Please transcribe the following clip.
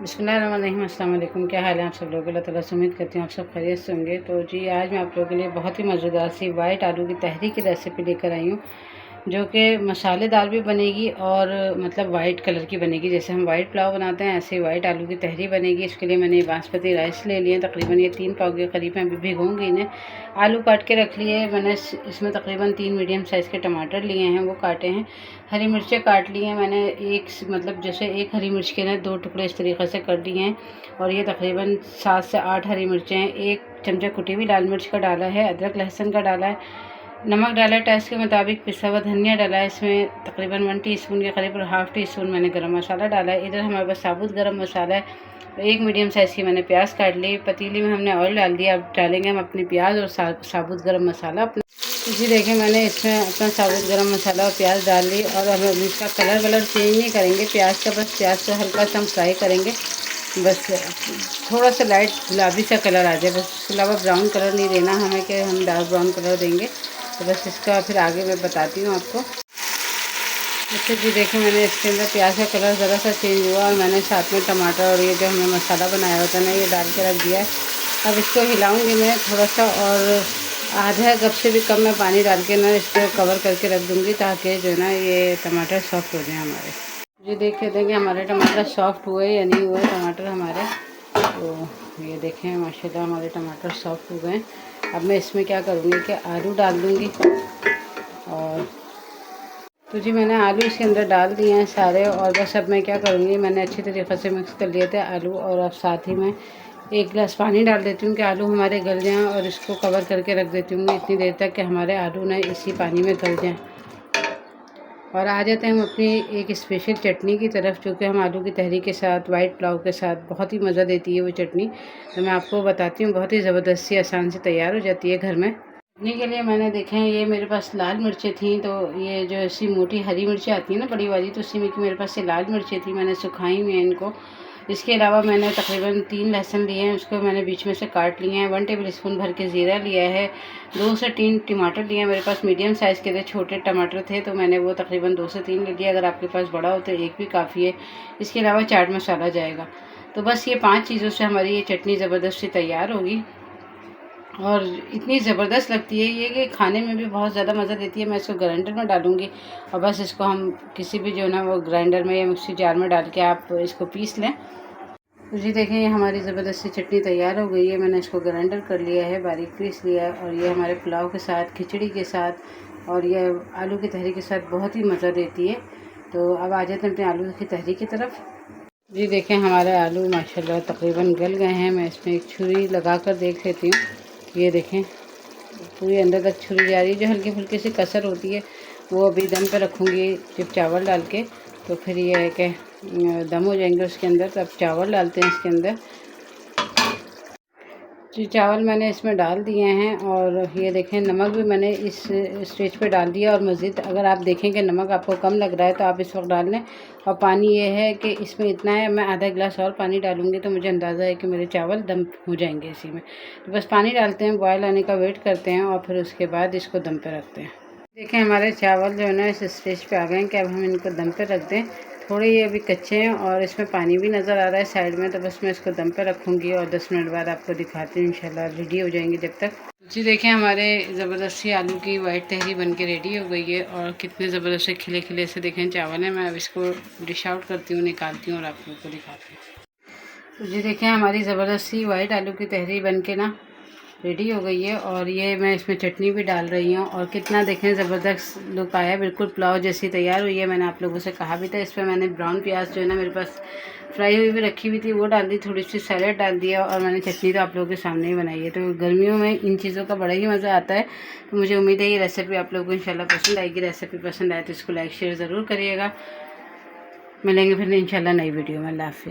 बिस्मिल्लाहिर्रहमानिर्रहीम, अस्सलाम वालेकुम। क्या हाल है आप सब लोग? अल्लाह ताला से उम्मीद करती हूँ आप सब खैरियत से होंगे। तो जी आज मैं आप लोगों के लिए बहुत ही मज़ेदार सी वाइट आलू की तहरी की रेसिपी लेकर आई हूँ, जो कि मसालेदार भी बनेगी और मतलब वाइट कलर की बनेगी। जैसे हम वाइट पुलाव बनाते हैं ऐसे ही वाइट आलू की तहरी बनेगी। इसके लिए मैंने बासमती राइस ले लिए, तकरीबन ये 3 पाव के करीब मैं अभी भिगोऊँगी इन्हें। आलू काट के रख लिए मैंने, इसमें तकरीबन 3 मीडियम साइज़ के टमाटर लिए हैं, वो काटे हैं। हरी मिर्चें काट ली हैं मैंने, मतलब जैसे एक हरी मिर्च के ना 2 टुकड़े इस तरीक़े से कर दिए हैं। और ये तकरीबन 7 से 8 हरी मिर्चें हैं। 1 चमचा कुटी हुई लाल मिर्च का डाला है, अदरक लहसुन का डाला है, नमक डाला है टेस्ट के मुताबिक, पिसा हुआ धनिया डाला है इसमें तकरीबन 1 टीस्पून के करीब, और हाफ़ टी स्पून मैंने गरम मसाला डाला है। इधर हमारे पास साबुत गरम मसाला है। 1 मीडियम साइज़ की मैंने प्याज काट ली। पतीली में हमने ऑयल डाल दिया। अब डालेंगे हम अपनी प्याज और साबुत गरम मसाला अपना। जी देखिए, मैंने इसमें अपना साबुत गरम मसाला और प्याज डाल ली, और अब हम इसका कलर चेंज नहीं करेंगे प्याज का, बस प्याज को हल्का सा हम फ्राई करेंगे, बस थोड़ा सा लाइट गुलाबी सा कलर आ जाए, बस इसके अलावा ब्राउन कलर नहीं देना हमें कि हम डार्क ब्राउन कलर देंगे। तो बस इसका फिर आगे मैं बताती हूँ आपको। अच्छा जी देखिए, मैंने इसके अंदर प्याज का कलर ज़रा सा चेंज हुआ, और मैंने साथ में टमाटर और ये जो हमने मसाला बनाया होता है ना, ये डाल के रख दिया है। अब इसको हिलाऊंगी मैं थोड़ा सा, और आधा कप से भी कम मैं पानी डाल के ना इसको कवर करके रख दूँगी, ताकि जो है ना ये टमाटर सॉफ्ट हो जाए हमारे। जी देखिए हमारे टमाटर सॉफ्ट हुए या नहीं हुए टमाटर हमारे, तो ये देखें माशाल्लाह हमारे टमाटर सॉफ्ट हो गए। अब मैं इसमें क्या करूँगी कि आलू डाल दूँगी, और तो जी मैंने आलू इसके अंदर डाल दिए हैं सारे, और बस अब मैं क्या करूँगी, मैंने अच्छी तरीक़े से मिक्स कर लिए थे आलू, और अब साथ ही मैं 1 गिलास पानी डाल देती हूँ कि आलू हमारे गल जाएँ, और इसको कवर करके रख देती हूँ इतनी देर तक कि हमारे आलू ना इसी पानी में गल जाएँ। और आ जाते हैं हम अपनी एक स्पेशल चटनी की तरफ, जो कि हम आलू की तहरी के साथ वाइट पुलाव के साथ बहुत ही मज़ा देती है वो चटनी। तो मैं आपको बताती हूँ, बहुत ही ज़बरदस्त सी आसान से तैयार हो जाती है घर में। चटनी के लिए मैंने देखें, ये मेरे पास लाल मिर्चें थी, तो ये जो ऐसी मोटी हरी मिर्चें आती हैं ना बड़ी वाली, तो उसी में की मेरे पास ये लाल मिर्चें थी, मैंने सुखाई हुई हैं इनको। इसके अलावा मैंने तकरीबन 3 लहसुन लिए हैं, उसको मैंने बीच में से काट लिए हैं। 1 टेबल स्पून भर के ज़ीरा लिया है। 2 से 3 टमाटर लिए हैं, मेरे पास मीडियम साइज़ के थे, छोटे टमाटर थे, तो मैंने वो तकरीबन 2 से 3 ले लिया। अगर आपके पास बड़ा हो तो 1 भी काफ़ी है। इसके अलावा चाट मसाला जाएगा। तो बस ये 5 चीज़ों से हमारी ये चटनी ज़बरदस्त सी तैयार होगी, और इतनी ज़बरदस्त लगती है ये कि खाने में भी बहुत ज़्यादा मज़ा देती है। मैं इसको ग्राइंडर में डालूँगी, और बस इसको हम किसी भी जो ना वो ग्राइंडर में या मिक्सी जार में डाल के आप इसको पीस लें। तो जी देखें, ये हमारी ज़बरदस्ती चटनी तैयार हो गई है। मैंने इसको ग्राइंडर कर लिया है, बारीक पीस लिया है, और ये हमारे पुलाव के साथ, खिचड़ी के साथ और ये आलू की तहरी के साथ बहुत ही मज़ा देती है। तो अब आ जाते हैं अपने आलू की तहरी की तरफ। जी देखें, हमारे आलू माशाल्लाह तकरीबन गल गए हैं। मैं इसमें एक छुरी लगा कर देख लेती हूँ। ये देखें, पूरी अंदर तक छुरी जा रही है। जो हल्की फुल्की सी कसर होती है वो अभी दम पे रखूँगी जब चावल डाल के, तो फिर ये है कि दम हो जाएंगे उसके अंदर। तब चावल डालते हैं इसके अंदर। जी चावल मैंने इसमें डाल दिए हैं, और ये देखें नमक भी मैंने इस स्टेज पे डाल दिया। और मज़ीद अगर आप देखें कि नमक आपको कम लग रहा है तो आप इस वक्त डाल लें। और पानी ये है कि इसमें इतना है, मैं आधा गिलास और पानी डालूँगी, तो मुझे अंदाज़ा है कि मेरे चावल दम हो जाएंगे इसी में। तो बस पानी डालते हैं, बॉयल आने का वेट करते हैं, और फिर उसके बाद इसको दम पर रखते हैं। देखें हमारे चावल जो है ना इस स्टेज पे आ गए हैं कि अब हम इनको दम पे रख दें। थोड़े ये अभी कच्चे हैं, और इसमें पानी भी नज़र आ रहा है साइड में, तो बस मैं इसको दम पे रखूँगी, और 10 मिनट बाद आपको दिखाती हूँ इंशाल्लाह रेडी हो जाएंगे जब तक। जी देखें, हमारे ज़बरदस्ती आलू की वाइट तहरी बन के रेडी हो गई है, और कितने ज़बरदस्त से खिले खिले से देखें चावल हैं। मैं अब इसको डिश आउट करती हूँ, निकालती हूँ और आप लोगों को दिखाती हूँ। तो जी देखें, हमारी ज़बरदस्ती वाइट आलू की तहरी बन के ना रेडी हो गई है, और ये मैं इसमें चटनी भी डाल रही हूँ, और कितना देखें ज़बरदस्त लुक आया, बिल्कुल पुलाव जैसी तैयार हुई है। मैंने आप लोगों से कहा भी था। इस पर मैंने ब्राउन प्याज जो है ना मेरे पास फ्राई हुई भी रखी हुई थी, वो डाल दी, थोड़ी सी सैलेड डाल दिया, और मैंने चटनी तो आप लोगों के सामने ही बनाई है। तो गर्मियों में इन चीज़ों का बड़ा ही मज़ा आता है। तो मुझे उम्मीद है ये रेसिपी आप लोगों को इंशाल्लाह पसंद आएगी। रेसिपी पसंद आए तो इसको लाइक शेयर ज़रूर करिएगा। मिलेंगे फिर इंशाल्लाह नई वीडियो में। अल्लाह हाफ़िज़।